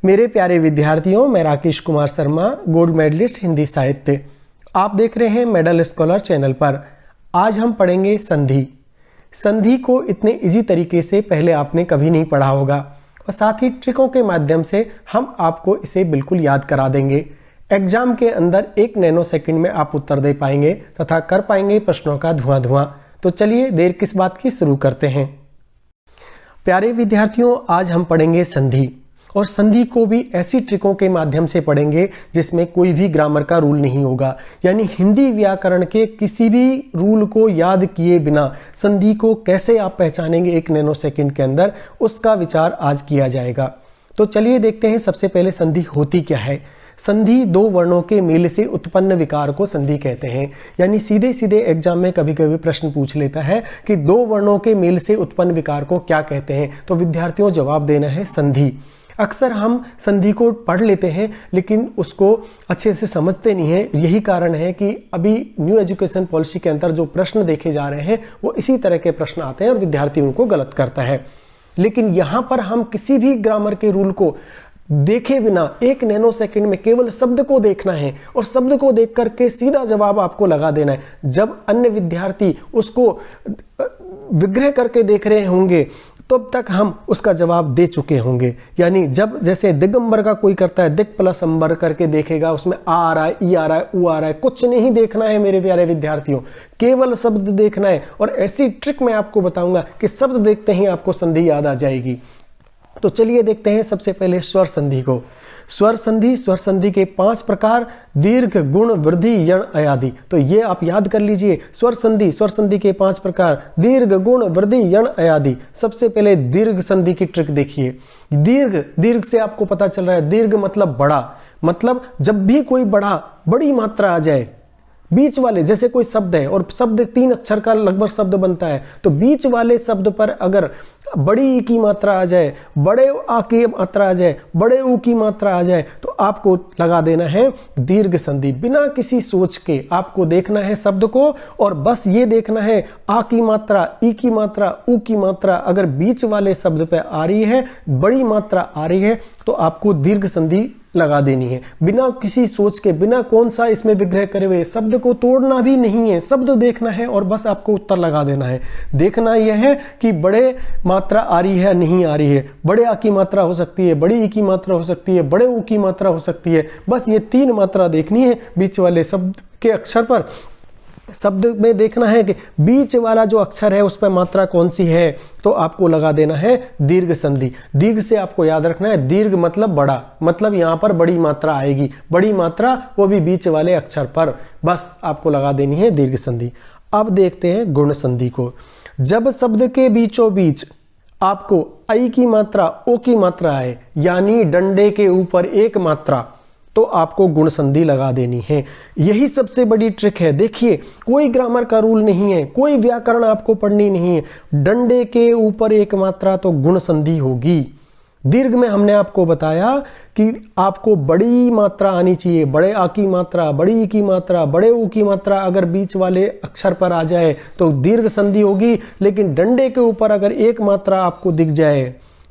मेरे प्यारे विद्यार्थियों, मैं राकेश कुमार शर्मा, गोल्ड मेडलिस्ट हिंदी साहित्य। आप देख रहे हैं मेडल स्कॉलर चैनल पर। आज हम पढ़ेंगे संधि। संधि को इतने इजी तरीके से पहले आपने कभी नहीं पढ़ा होगा और साथ ही ट्रिकों के माध्यम से हम आपको इसे बिल्कुल याद करा देंगे। एग्जाम के अंदर 1 नैनो सेकंड में आप उत्तर दे पाएंगे तथा कर पाएंगे प्रश्नों का धुआं। तो चलिए देर किस बात की, शुरू करते हैं। प्यारे विद्यार्थियों, आज हम पढ़ेंगे संधि और संधि को भी ऐसी ट्रिकों के माध्यम से पढ़ेंगे जिसमें कोई भी ग्रामर का रूल नहीं होगा। यानी हिंदी व्याकरण के किसी भी रूल को याद किए बिना संधि को कैसे आप पहचानेंगे 1 नैनो सेकंड के अंदर, उसका विचार आज किया जाएगा। तो चलिए देखते हैं सबसे पहले संधि होती क्या है। संधि 2 वर्णों के मेल से उत्पन्न विकार को संधि कहते हैं। यानी सीधे सीधे एग्जाम में कभी कभी प्रश्न पूछ लेता है कि 2 वर्णों के मेल से उत्पन्न विकार को क्या कहते हैं, तो विद्यार्थियों जवाब देना है संधि। अक्सर हम संधि को पढ़ लेते हैं लेकिन उसको अच्छे से समझते नहीं हैं। यही कारण है कि अभी न्यू एजुकेशन पॉलिसी के अंदर जो प्रश्न देखे जा रहे हैं वो इसी तरह के प्रश्न आते हैं और विद्यार्थी उनको गलत करता है। लेकिन यहाँ पर हम किसी भी ग्रामर के रूल को देखे बिना 1 नैनो सेकंड में केवल शब्द को देखना है और शब्द को देख करके सीधा जवाब आपको लगा देना है। जब अन्य विद्यार्थी उसको विग्रह करके देख रहे होंगे तब तक हम उसका जवाब दे चुके होंगे। यानी जब जैसे दिगंबर का कोई करता है, दिग प्लस अंबर करके देखेगा, उसमें आ रहा है, ई आ रहा है, ऊ आ रहा है, कुछ नहीं देखना है मेरे प्यारे विद्यार्थियों, केवल शब्द देखना है। और ऐसी ट्रिक मैं आपको बताऊंगा कि शब्द देखते ही आपको संधि याद आ जाएगी। तो चलिए देखते हैं सबसे पहले स्वर संधि को। स्वर संधि के 5 प्रकार: दीर्घ, गुण, वृद्धि, यण, अयादि। तो ये आप याद कर लीजिए। स्वर संधि के 5 प्रकार: दीर्घ, गुण, वृद्धि, यण, अयादि। सबसे पहले दीर्घ संधि की ट्रिक देखिए। दीर्घ से आपको पता चल रहा है, दीर्घ मतलब बड़ा, मतलब जब भी कोई बड़ी मात्रा आ जाए, बीच वाले, जैसे कोई शब्द है और शब्द 3 अक्षर का लगभग शब्द बनता है, तो बीच वाले शब्द पर अगर बड़ी ई की मात्रा आ जाए, बड़े आ की मात्रा आ जाए, बड़े ऊ की मात्रा आ जाए, तो आपको लगा देना है दीर्घ संधि। बिना किसी सोच के आपको देखना है शब्द को और बस ये देखना है आ की मात्रा, ई की मात्रा, ऊ की मात्रा अगर बीच वाले शब्द पे आ रही है, बड़ी मात्रा आ रही है, तो आपको दीर्घ संधि लगा देनी है। बिना किसी सोच के, बिना कौन सा इसमें विग्रह करे हुए, शब्द को तोड़ना भी नहीं है, शब्द देखना है और बस आपको उत्तर लगा देना है। देखना यह है कि बड़े मात्रा आ रही है नहीं आ रही है, बड़े आ की मात्रा हो सकती है, बड़ी ई की मात्रा हो सकती है, बड़े ऊ की मात्रा हो सकती है। बस ये 3 मात्रा देखनी है बीच वाले शब्द के अक्षर पर। शब्द में देखना है कि बीच वाला जो अक्षर है उस पर मात्रा कौन सी है, तो आपको लगा देना है दीर्घ संधि। दीर्घ से आपको याद रखना है, दीर्घ मतलब बड़ा, मतलब यहां पर बड़ी मात्रा आएगी, बड़ी मात्रा वो भी बीच वाले अक्षर पर, बस आपको लगा देनी है दीर्घ संधि। अब देखते हैं गुण संधि को। जब शब्द के बीचों बीच आपको आई की मात्रा, ओ की मात्रा आए, यानी डंडे के ऊपर 1 मात्रा, तो आपको गुण संधि लगा देनी है। यही सबसे बड़ी ट्रिक है। देखिए, कोई ग्रामर का रूल नहीं है, कोई व्याकरण आपको पढ़नी नहीं है, डंडे के ऊपर 1 मात्रा तो गुण संधि होगी। दीर्घ में हमने आपको बताया कि आपको बड़ी मात्रा आनी चाहिए, बड़े आ की मात्रा, बड़ी ई की मात्रा, बड़े ऊ की मात्रा अगर बीच वाले अक्षर पर आ जाए तो दीर्घ संधि होगी। लेकिन डंडे के ऊपर अगर 1 मात्रा आपको दिख जाए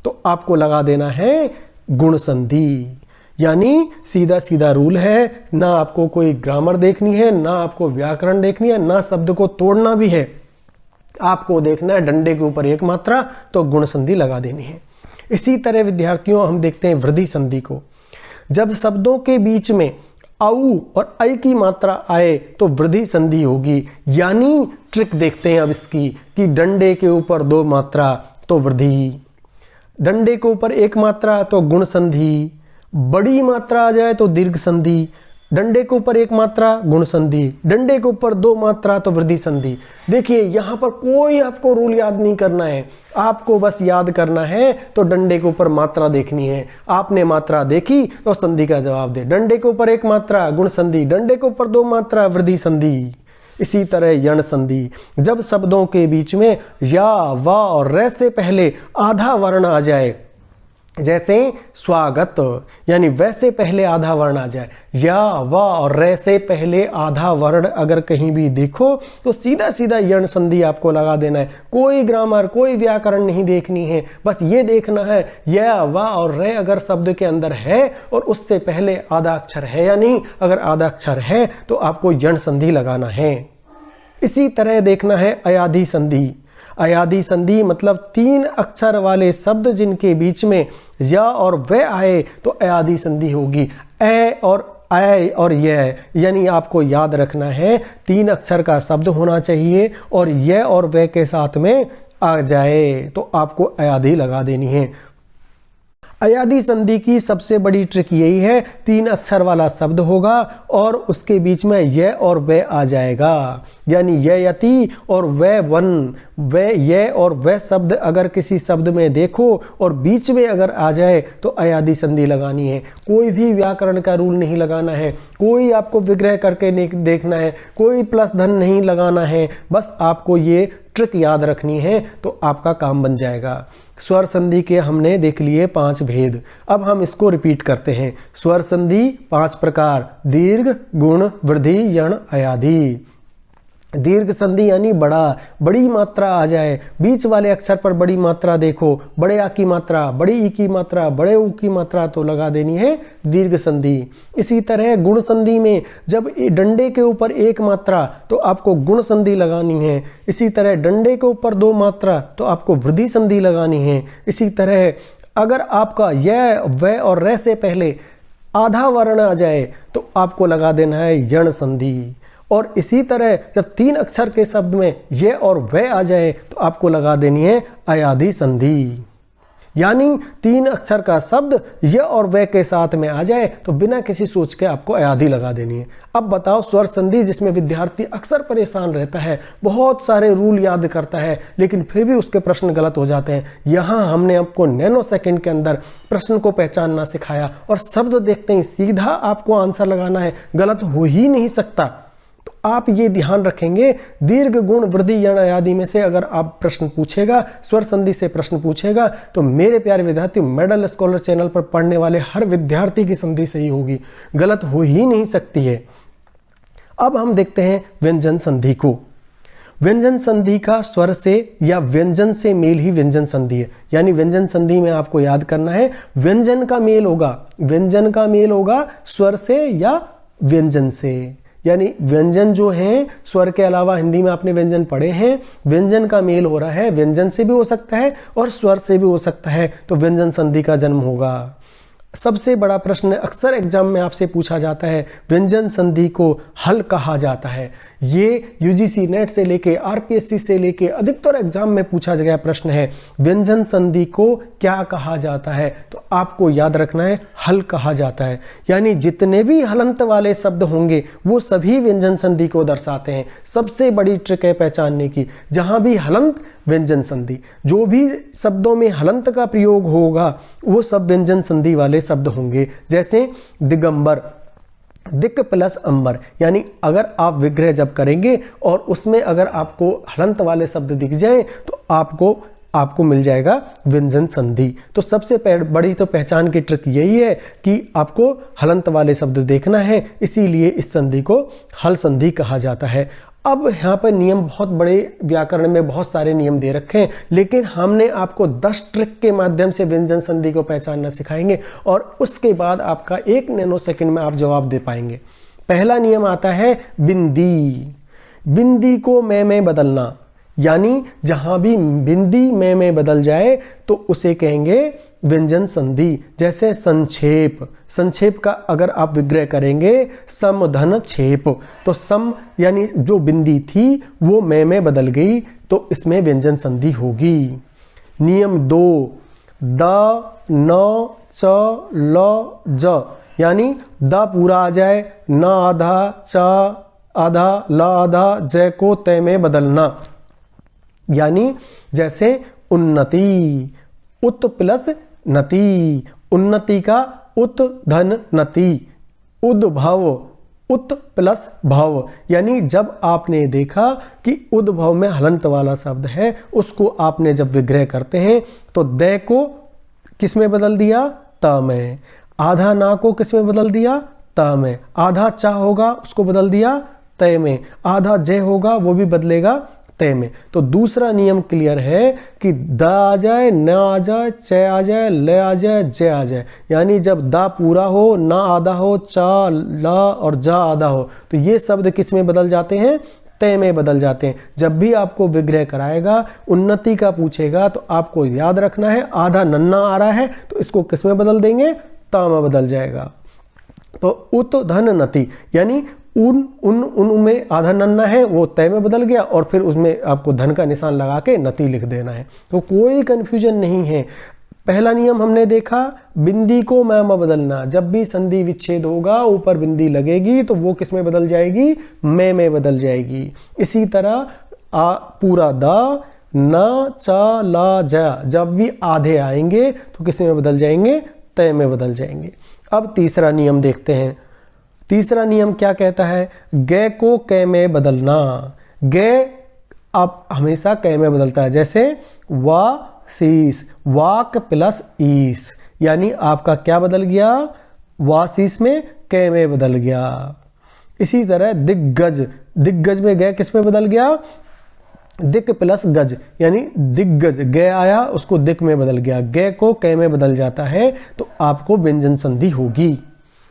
तो आपको लगा देना है गुण संधि। यानी सीधा सीधा रूल है, ना आपको कोई ग्रामर देखनी है, ना आपको व्याकरण देखनी है, ना शब्द को तोड़ना भी है। आपको देखना है डंडे के ऊपर 1 मात्रा तो गुण संधि लगा देनी है। इसी तरह विद्यार्थियों हम देखते हैं वृद्धि संधि को। जब शब्दों के बीच में औ और ऐ की मात्रा आए तो वृद्धि संधि होगी। यानी ट्रिक देखते हैं अब इसकी कि डंडे के ऊपर 2 मात्रा तो वृद्धि, डंडे के ऊपर 1 मात्रा तो गुण संधि, बड़ी मात्रा आ जाए तो दीर्घ संधि, डंडे के ऊपर 1 मात्रा गुण संधि, डंडे के ऊपर 2 मात्रा तो वृद्धि संधि। देखिए यहाँ पर कोई आपको रूल याद नहीं करना है, आपको बस याद करना है तो डंडे के ऊपर मात्रा देखनी है। आपने मात्रा देखी तो संधि का जवाब दे। डंडे के ऊपर 1 मात्रा गुण संधि, डंडे के ऊपर 2 मात्रा वृद्धि संधि। इसी तरह यण संधि। जब शब्दों के बीच में या, वा और रे से पहले आधा वर्ण आ जाए जैसे स्वागत, यानी वैसे पहले आधा वर्ण आ जाए, या व और रे से पहले आधा वर्ण अगर कहीं भी देखो तो सीधा सीधा यण संधि आपको लगा देना है। कोई ग्रामर, कोई व्याकरण नहीं देखनी है, बस ये देखना है या व और रे अगर शब्द के अंदर है और उससे पहले आधा अक्षर है या नहीं। अगर आधा अक्षर है तो आपको यण संधि लगाना है। इसी तरह देखना है अयाधि संधि। अयाधि संधि मतलब 3 अक्षर वाले शब्द जिनके बीच में या और वे आए तो अयाधि संधि होगी। ए और ऐ और यह, यानी आपको याद रखना है 3 अक्षर का शब्द होना चाहिए और यह और वे के साथ में आ जाए तो आपको अयाधि लगा देनी है। अयाधि संधि की सबसे बड़ी ट्रिक यही है, 3 अक्षर वाला शब्द होगा और उसके बीच में य और वे आ जाएगा, यानी यति और वे वन। वे ये और वे शब्द अगर किसी शब्द में देखो और बीच में अगर आ जाए तो अयाधि संधि लगानी है। कोई भी व्याकरण का रूल नहीं लगाना है, कोई आपको विग्रह करके नहीं देखना है, कोई प्लस धन नहीं लगाना है, बस आपको ये ट्रिक याद रखनी है तो आपका काम बन जाएगा। स्वर संधि के हमने देख लिए 5 भेद, अब हम इसको रिपीट करते हैं। स्वर संधि 5 प्रकार, दीर्घ, गुण, वृद्धि, यण, अयाधि। दीर्घ संधि यानी बड़ा, बड़ी मात्रा आ जाए, बीच वाले अक्षर पर बड़ी मात्रा देखो, बड़े आ की मात्रा, बड़ी ई की मात्रा, बड़े ऊ की मात्रा तो लगा देनी है दीर्घ संधि। इसी तरह गुण संधि में जब डंडे के ऊपर 1 मात्रा तो आपको गुण संधि लगानी है। इसी तरह डंडे के ऊपर 2 मात्रा तो आपको वृद्धि संधि लगानी है। इसी तरह अगर आपका यह, वह और रे से पहले आधा वर्ण आ जाए तो आपको लगा देना है यण संधि। और इसी तरह जब 3 अक्षर के शब्द में ये और वह आ जाए तो आपको लगा देनी है अयाधि संधि। यानी 3 अक्षर का शब्द ये और वह के साथ में आ जाए तो बिना किसी सोच के आपको अयाधि लगा देनी है। अब बताओ स्वर संधि जिसमें विद्यार्थी अक्सर परेशान रहता है, बहुत सारे रूल याद करता है लेकिन फिर भी उसके प्रश्न गलत हो जाते हैं। यहाँ हमने आपको नैनो सेकंड के अंदर प्रश्न को पहचानना सिखाया और शब्द देखते ही सीधा आपको आंसर लगाना है, गलत हो ही नहीं सकता। आप ये ध्यान रखेंगे, दीर्घ, गुण, वृद्धि, यण, अयाधि में से अगर आप प्रश्न पूछेगा, स्वर संधि से प्रश्न पूछेगा तो मेरे प्यारे विद्यार्थी मेडल स्कॉलर चैनल पर पढ़ने वाले हर विद्यार्थी की संधि सही होगी, गलत हो ही नहीं सकती है। अब हम देखते हैं व्यंजन संधि को। व्यंजन संधि का स्वर से या व्यंजन से मेल ही व्यंजन संधि है। यानी व्यंजन संधि में आपको याद करना है व्यंजन का मेल होगा, व्यंजन का मेल होगा स्वर से या व्यंजन से। यानी व्यंजन जो हैं स्वर के अलावा हिंदी में आपने व्यंजन पढ़े हैं, व्यंजन का मेल हो रहा है, व्यंजन से भी हो सकता है और स्वर से भी हो सकता है, तो व्यंजन संधि का जन्म होगा। सबसे बड़ा प्रश्न अक्सर एग्जाम में आपसे पूछा जाता है, व्यंजन संधि को हल कहा जाता है। ये यूजीसी नेट से लेके आरपीएससी से लेके अधिकतर एग्जाम में पूछा गया प्रश्न है, व्यंजन संधि को क्या कहा जाता है? तो आपको याद रखना है हल कहा जाता है। यानी जितने भी हलंत वाले शब्द होंगे वो सभी व्यंजन संधि को दर्शाते हैं। सबसे बड़ी ट्रिक है पहचानने की, जहां भी हलंत व्यंजन संधि, जो भी शब्दों में हलंत का प्रयोग होगा वो सब व्यंजन संधि वाले शब्द होंगे। जैसे दिगंबर, दिक प्लस अंबर, यानी अगर आप विग्रह जब करेंगे और उसमें अगर आपको हलंत वाले शब्द दिख जाएं तो आपको मिल जाएगा व्यंजन संधि। तो सबसे बड़ी तो पहचान की ट्रिक यही है कि आपको हलंत वाले शब्द देखना है, इसीलिए इस संधि को हल संधि कहा जाता है। अब यहाँ पर नियम बहुत बड़े, व्याकरण में बहुत सारे नियम दे रखे हैं, लेकिन हमने आपको 10 ट्रिक के माध्यम से व्यंजन संधि को पहचानना सिखाएंगे और उसके बाद आपका 1 नैनो सेकंड में आप जवाब दे पाएंगे। पहला नियम आता है बिंदी। बिंदी को में बदलना, यानी जहां भी बिंदी में बदल जाए तो उसे कहेंगे व्यंजन संधि। जैसे संक्षेप, संक्षेप का अगर आप विग्रह करेंगे सम धन छेप, तो सम यानी जो बिंदी थी वो में बदल गई तो इसमें व्यंजन संधि होगी। नियम 2, द, न, च, ल, ज, यानी द पूरा आ जाए, न आधा, च आधा, ल आधा, ज को तय में बदलना। यानी जैसे उन्नति, उत प्लस नति, उन्नति का उत धन नति, उद्भव, उत प्लस भव, यानी जब आपने देखा कि उद्भव में हलंत वाला शब्द है उसको आपने जब विग्रह करते हैं तो द को किस में बदल दिया, त में। आधा ना को किस में बदल दिया, त में। आधा चा होगा उसको बदल दिया तय में। आधा जय होगा वो भी बदलेगा तय में। तो दूसरा नियम क्लियर है कि द आ जाए, न आ जाए, च आ जाए, ल आ जाए, ज आ जाए। यानी जब द पूरा हो, न आधा हो, चा, ल और जा आधा हो, तो ये शब्द किस में बदल जाते हैं, तय में बदल जाते हैं। जब भी आपको विग्रह कराएगा, उन्नति का पूछेगा, तो आपको याद रखना है आधा नन्ना आ रहा है तो इसको किस में बदल देंगे, ता में बदल जाएगा। तो उत धन नति, यानी उन में आधा नन्ना है वो तय में बदल गया और फिर उसमें आपको धन का निशान लगा के नति लिख देना है। तो कोई कंफ्यूजन नहीं है। पहला नियम हमने देखा, बिंदी को म बदलना। जब भी संधि विच्छेद होगा ऊपर बिंदी लगेगी तो वो किस में बदल जाएगी, में बदल जाएगी। इसी तरह पूरा द, न, च, ल, ज जब भी आधे आएंगे तो किस में बदल जाएंगे, तय में बदल जाएंगे। अब तीसरा नियम देखते हैं। तीसरा नियम क्या कहता है, गे को कै में बदलना। गे अब हमेशा कै में बदलता है, जैसे वा शीस, वाक प्लस ईस, यानी आपका क्या बदल गया, वाशीस में कै में बदल गया। इसी तरह दिग्गज, दिग्गज में गे किस में बदल गया, दिक प्लस गज, यानी दिग्गज गे आया उसको दिक में बदल गया। गे को कै में बदल जाता है तो आपको व्यंजन संधि होगी।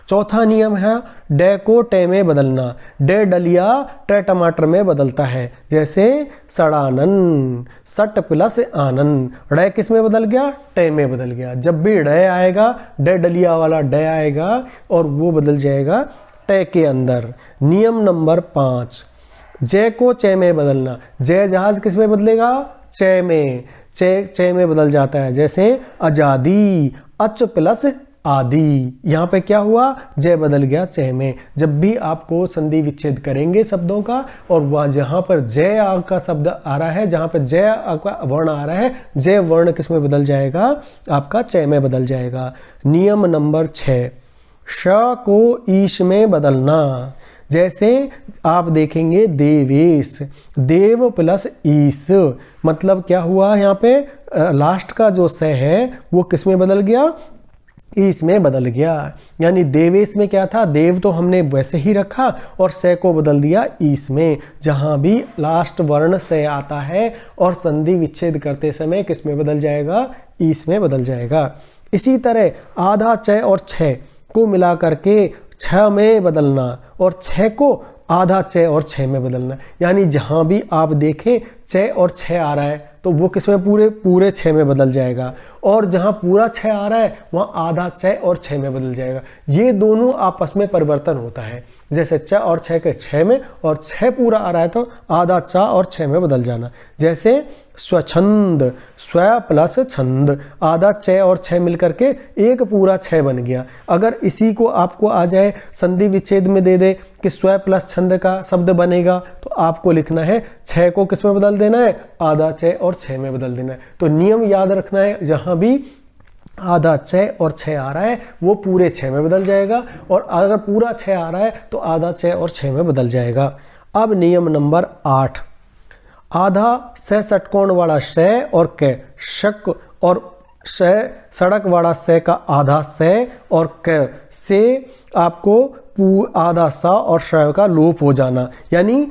चौथा नियम है डे को टे में बदलना। डे डलिया टे टमाटर में बदलता है, जैसे सड़ानन, सट प्लस आनन। डे किस में बदल गया, टे में बदल गया। जब भी डे आएगा, डे डलिया वाला डे आएगा और वो बदल जाएगा टे के अंदर। नियम नंबर 5, जय को चे में बदलना। जय जहाज किस में बदलेगा, चे में। चे में बदल जाता है, जैसे आजादी, अच प्लस आदि। यहाँ पे क्या हुआ, जय बदल गया चे में। जब भी आपको संधि विच्छेद करेंगे शब्दों का और वह जहाँ पर जय का शब्द आ रहा है, जहाँ पर जय का वर्ण आ रहा है, जय वर्ण किस में बदल जाएगा, आपका चे में बदल जाएगा। नियम नंबर 6, श को ईश में बदलना। जैसे आप देखेंगे देवेश, देव प्लस ईस, मतलब क्या हुआ, यहाँ पे लास्ट का जो स है वो किस में बदल गया, ईस में बदल गया। यानी देवेश में क्या था, देव तो हमने वैसे ही रखा और से को बदल दिया ईस में। जहाँ भी लास्ट वर्ण से आता है और संधि विच्छेद करते समय किस में बदल जाएगा, ईस में बदल जाएगा। इसी तरह आधा च और छ को मिला करके छ में बदलना और छ को आधा च और छ में बदलना। यानी जहाँ भी आप देखें च और छ आ रहा है तो वो किसमें, पूरे छ में बदल जाएगा, और जहाँ पूरा छ आ रहा है वहाँ आधा च और छ में बदल जाएगा। ये दोनों आपस में परिवर्तन होता है, जैसे च और छ के छ में, और छ पूरा आ रहा है तो आधा च और छ में बदल जाना। जैसे स्वच्छंद, स्व प्लस छंद, आधा च और छ मिलकर के एक पूरा छ बन गया। अगर इसी को आपको आ जाए संधि विच्छेद में दे दे कि स्व प्लस छंद का शब्द बनेगा, तो आपको लिखना है छ को किस में बदल देना है, आधा च और छ में बदल देना है। तो नियम याद रखना है, जहाँ भी आधा छ और छ आ रहा है वो पूरे छ में बदल जाएगा, और अगर पूरा छ आ रहा है तो आधा छ और छ में बदल जाएगा। अब नियम नंबर 8, आधा से षटकोण वाला श और क, शक और श सड़क वाला से का आधा से और क से आपको आधा सा और श का लोप हो जाना, यानी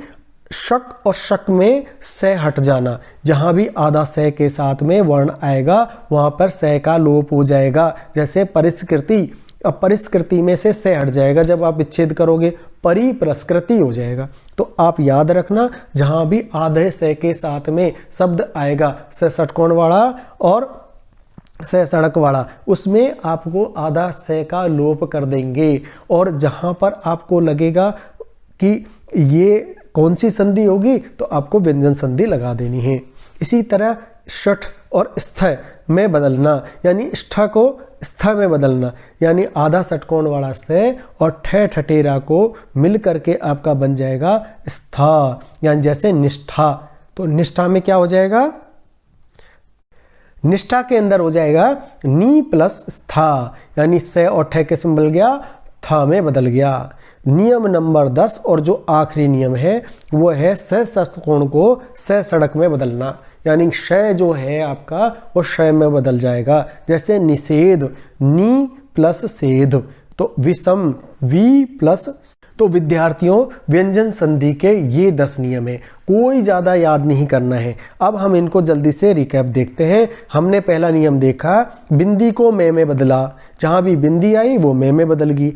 शक और शक में से हट जाना। जहाँ भी आधा से के साथ में वर्ण आएगा वहाँ पर से का लोप हो जाएगा। जैसे परिस्कृति, अब परिस्कृति में से हट जाएगा, जब आप विच्छेद करोगे परिप्रस्कृति हो जाएगा। तो आप याद रखना, जहाँ भी आधे से के साथ में शब्द आएगा, से षटकोण वाला और से सड़क वाला, उसमें आपको आधा से का लोप कर देंगे, और जहाँ पर आपको लगेगा कि ये कौन सी संधि होगी तो आपको व्यंजन संधि लगा देनी है। इसी तरह षठ और स्थ में बदलना, यानी स्ठ को स्थ में बदलना, यानी आधा षटकोण वाला से और ठ ठटेरा को मिल करके आपका बन जाएगा स्था। यानी जैसे निष्ठा, तो निष्ठा में क्या हो जाएगा, निष्ठा के अंदर हो जाएगा नी प्लस स्था, यानी से और ठ किस में बदल गया, था में बदल गया। नियम नंबर 10 और जो आखिरी नियम है वो है से षटकोण को से सड़क में बदलना। यानी श जो है आपका वो श में बदल जाएगा। जैसे निषेध, नी प्लस सेध, तो विषम, वी प्लस। तो विद्यार्थियों व्यंजन संधि के ये 10 नियम है, कोई ज़्यादा याद नहीं करना है। अब हम इनको जल्दी से रिकैप देखते हैं। हमने पहला नियम देखा, बिंदी को में बदला, जहाँ भी बिंदी आई वो में बदल गई।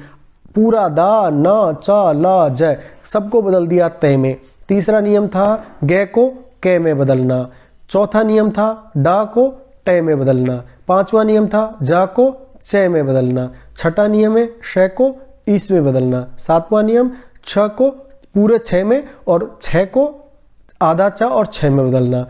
पूरा दा, ना, चा, ला, जय सबको बदल दिया तय में। तीसरा नियम था गे को कै में बदलना। चौथा नियम था डा को टय में बदलना। पांचवा नियम था जा को च में बदलना। छठा नियम है श को ईस में बदलना। सातवां नियम छ को पूरे 6 में और 6 को आधा च और 6 में बदलना।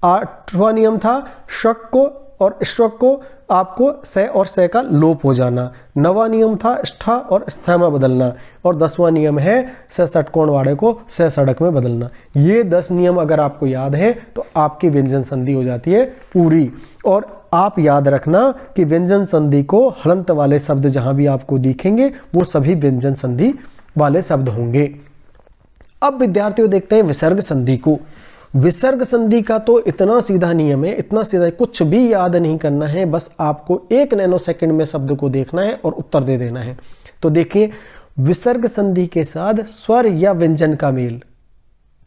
आठवां नियम था शक को और श्वक को आपको स और स का लोप हो जाना। नवा नियम था स्था और स्थ में बदलना। और 10वां नियम है स षटकोण वाड़े को स सड़क में बदलना। ये 10 नियम अगर आपको याद है तो आपकी व्यंजन संधि हो जाती है पूरी। और आप याद रखना कि व्यंजन संधि को हलंत वाले शब्द जहां भी आपको दिखेंगे वो सभी व्यंजन संधि वाले शब्द होंगे। अब विद्यार्थियों देखते हैं विसर्ग संधि को। विसर्ग संधि का तो इतना सीधा नियम है, इतना सीधा, कुछ भी याद नहीं करना है, बस आपको 1 नैनोसेकंड में शब्द को देखना है और उत्तर दे देना है। तो देखिए, विसर्ग संधि के साथ स्वर या व्यंजन का मेल,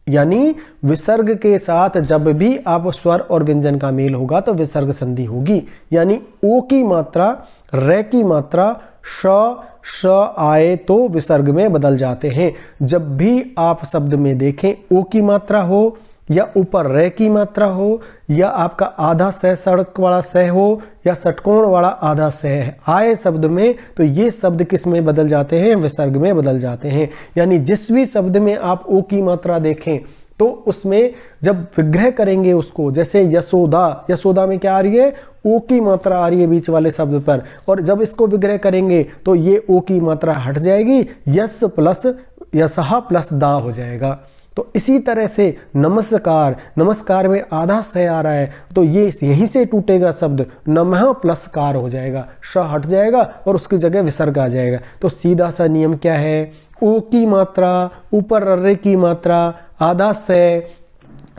यानी विसर्ग के साथ जब भी आप स्वर और व्यंजन का मेल होगा तो विसर्ग संधि होगी। यानी ओ की मात्रा रे की मात्रा श आए तो विसर्ग में बदल जाते हैं। जब भी आप शब्द में देखें ओ की मात्रा हो या ऊपर रे की मात्रा हो या आपका आधा सह सड़क वाला सह हो या षटकोण वाला आधा सह आए शब्द में, तो ये शब्द किस में बदल जाते हैं? विसर्ग में बदल जाते हैं। यानी जिस भी शब्द में आप ओ की मात्रा देखें तो उसमें जब विग्रह करेंगे उसको, जैसे यशोदा, यशोदा में क्या आ रही है? ओ की मात्रा आ रही है बीच वाले शब्द पर, और जब इसको विग्रह करेंगे तो ये ओ की मात्रा हट जाएगी, यस प्लस यशहा प्लस दा हो जाएगा। तो इसी तरह से नमस्कार, नमस्कार में आधा सह आ रहा है तो ये यहीं से टूटेगा शब्द, नमः प्लस कार हो जाएगा, श हट जाएगा और उसकी जगह विसर्ग आ जाएगा। तो सीधा सा नियम क्या है? ओ की मात्रा ऊपर अर्रे की मात्रा आधा सह,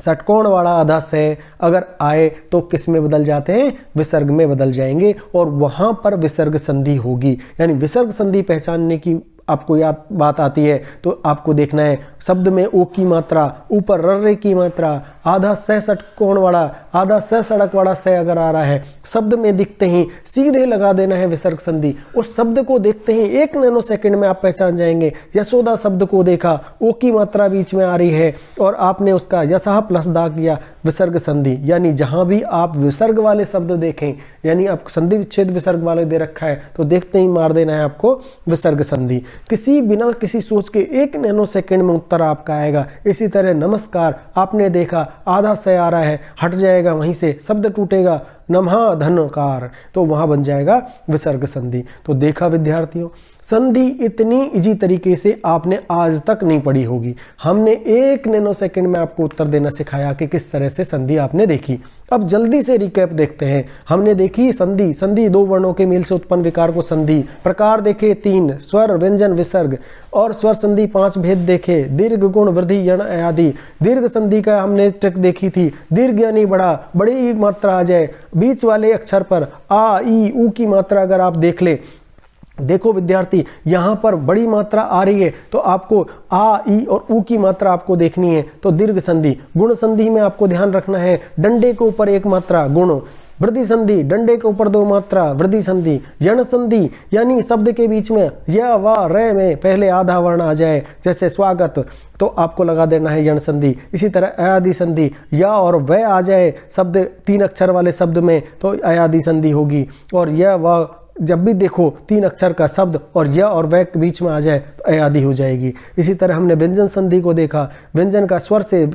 षटकोण वाला आधा सह अगर आए तो किस में बदल जाते हैं? विसर्ग में बदल जाएंगे और वहां पर विसर्ग संधि होगी। यानी विसर्ग संधि पहचानने की आपको याद बात आती है तो आपको देखना है शब्द में ओ की मात्रा ऊपर रर्रे की मात्रा आधा सह षटकोण वाला आधा सह सड़क वाला सह अगर आ रहा है, शब्द में दिखते ही सीधे लगा देना है विसर्ग संधि। उस शब्द को देखते ही 1 नैनोसेकंड में आप पहचान जाएंगे। यशोदा शब्द को देखा, ओ की मात्रा बीच में आ रही है और आपने उसका यशः प्लस दा किया, विसर्ग संधि। यानी जहां भी आप विसर्ग वाले शब्द देखें, यानी आप संधि विच्छेद विसर्ग वाले दे रखा है तो देखते ही मार देना है आपको विसर्ग संधि। किसी बिना किसी सोच के 1 नैनोसेकंड में उत्तर आपका आएगा। इसी तरह नमस्कार आपने देखा आधा सह आ रहा है, हट जाएगा, वहीं से शब्द टूटेगा नमः धनकार, तो वहां बन जाएगा विसर्ग संधि। तो देखा विद्यार्थियों, संधि इतनी इजी तरीके से आपने आज तक नहीं पढ़ी होगी। हमने 1 नैनोसेकंड में आपको उत्तर देना सिखाया कि किस तरह से संधि आपने देखी। अब जल्दी से रिकैप देखते हैं। हमने देखी संधि, संधि 2 वर्णों के मेल से उत्पन्न विकार को संधि, प्रकार देखे 3, स्वर व्यंजन विसर्ग, और स्वर संधि 5 भेद देखे, दीर्घ गुण वृद्धि यण आदि। दीर्घ संधि का हमने ट्रिक देखी थी, दीर्घ यानी बड़ा, बड़ी मात्रा आ जाए बीच वाले अक्षर पर, आ ई ऊ की मात्रा अगर आप देख ले, देखो विद्यार्थी यहाँ पर बड़ी मात्रा आ रही है तो आपको आ ई और ऊ की मात्रा आपको देखनी है, तो दीर्घ संधि। गुण संधि में आपको ध्यान रखना है डंडे के ऊपर 1 मात्रा गुण, वृद्धि संधि डंडे के ऊपर 2 मात्रा वृद्धि संधि। यण संधि यानी शब्द के बीच में य व रे में पहले आधा वर्ण आ जाए, जैसे स्वागत, तो आपको लगा देना है यण संधि। इसी तरह अयादि संधि, या और वह आ जाए शब्द 3 अक्षर वाले शब्द में तो अयादि संधि होगी। और य व जब भी देखो 3 अक्षर का शब्द और य और वह के बीच में आ जाए तो अयादि हो जाएगी। इसी तरह हमने व्यंजन संधि को देखा, व्यंजन का स्वर से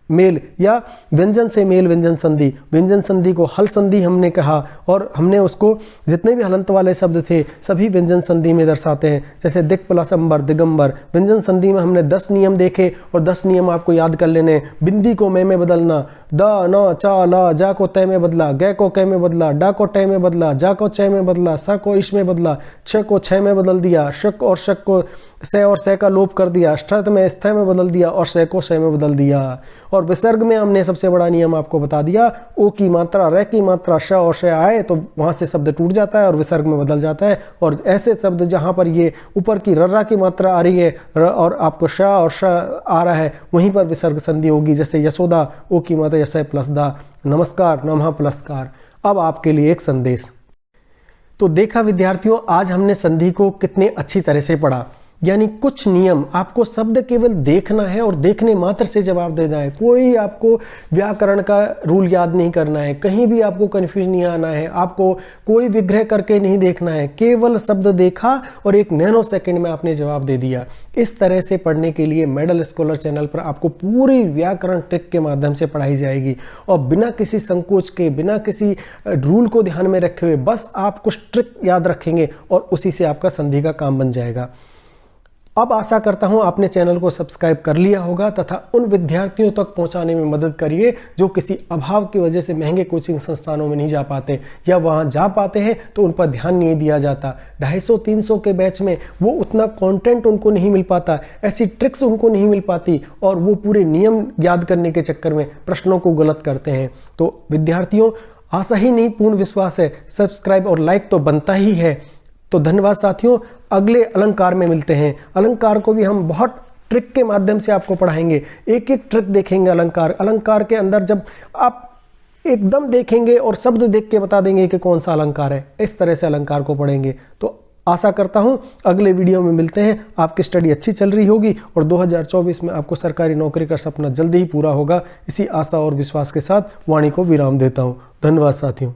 मेल या व्यंजन से मेल व्यंजन संधि। व्यंजन संधि को हल संधि हमने कहा और हमने उसको जितने भी हलंत वाले शब्द थे सभी व्यंजन संधि में दर्शाते हैं, जैसे दिक् प्लस अंबर दिगंबर। व्यंजन संधि में हमने 10 नियम देखे और 10 नियम आपको याद कर लेने। बिंदी को में बदलना, द न च ल जा को तय में बदला, ग को कै में बदला, ड को टय में बदला, जा को चय में बदला, स को इश में बदला, छ को छय में बदल दिया, शक और शक को से और से का लोप कर दिया, ष्ठत में स्थ में बदल दिया और से को शय में बदल दिया। और विसर्ग में हमने सबसे बड़ा नियम आपको बता दिया, ओ की मात्रा र की मात्रा श और श आए तो वहाँ से शब्द टूट जाता है और विसर्ग में बदल जाता है। और ऐसे शब्द जहाँ पर ये ऊपर की रर्रा की मात्रा आ रही है और आपको श और श आ रहा है, वहीं पर विसर्ग संधि होगी। जैसे यशोदा, ओ की मात्रा यश प्लस दा, नमस्कार नमः प्लसकार। अब आपके लिए एक संदेश। तो देखा विद्यार्थियों, आज हमने संधि को कितने अच्छी तरह से पढ़ा। यानी कुछ नियम आपको शब्द केवल देखना है और देखने मात्र से जवाब देना है। कोई आपको व्याकरण का रूल याद नहीं करना है, कहीं भी आपको कंफ्यूज नहीं आना है, आपको कोई विग्रह करके नहीं देखना है। केवल शब्द देखा और एक नैनो सेकंड में आपने जवाब दे दिया। इस तरह से पढ़ने के लिए मेडल स्कॉलर चैनल पर आपको पूरी व्याकरण ट्रिक के माध्यम से पढ़ाई जाएगी और बिना किसी संकोच के, बिना किसी रूल को ध्यान में रखे हुए बस आप कुछ ट्रिक याद रखेंगे और उसी से आपका संधि का काम बन जाएगा। अब आशा करता हूं आपने चैनल को सब्सक्राइब कर लिया होगा तथा उन विद्यार्थियों तक पहुंचाने में मदद करिए जो किसी अभाव की वजह से महंगे कोचिंग संस्थानों में नहीं जा पाते या वहां जा पाते हैं तो उन पर ध्यान नहीं दिया जाता। 250-300 के बैच में वो उतना कंटेंट उनको नहीं मिल पाता, ऐसी ट्रिक्स उनको नहीं मिल पाती और वो पूरे नियम याद करने के चक्कर में प्रश्नों को गलत करते हैं। तो विद्यार्थियों, आशा ही नहीं पूर्ण विश्वास है, सब्सक्राइब और लाइक तो बनता ही है। तो धन्यवाद साथियों, अगले अलंकार में मिलते हैं। अलंकार को भी हम बहुत ट्रिक के माध्यम से आपको पढ़ाएंगे, एक एक ट्रिक देखेंगे। अलंकार के अंदर जब आप एकदम देखेंगे और शब्द देख के बता देंगे कि कौन सा अलंकार है, इस तरह से अलंकार को पढ़ेंगे। तो आशा करता हूं अगले वीडियो में मिलते हैं। आपकी स्टडी अच्छी चल रही होगी और 2024 में आपको सरकारी नौकरी का सपना जल्दी ही पूरा होगा। इसी आशा और विश्वास के साथ वाणी को विराम देता हूं। धन्यवाद साथियों।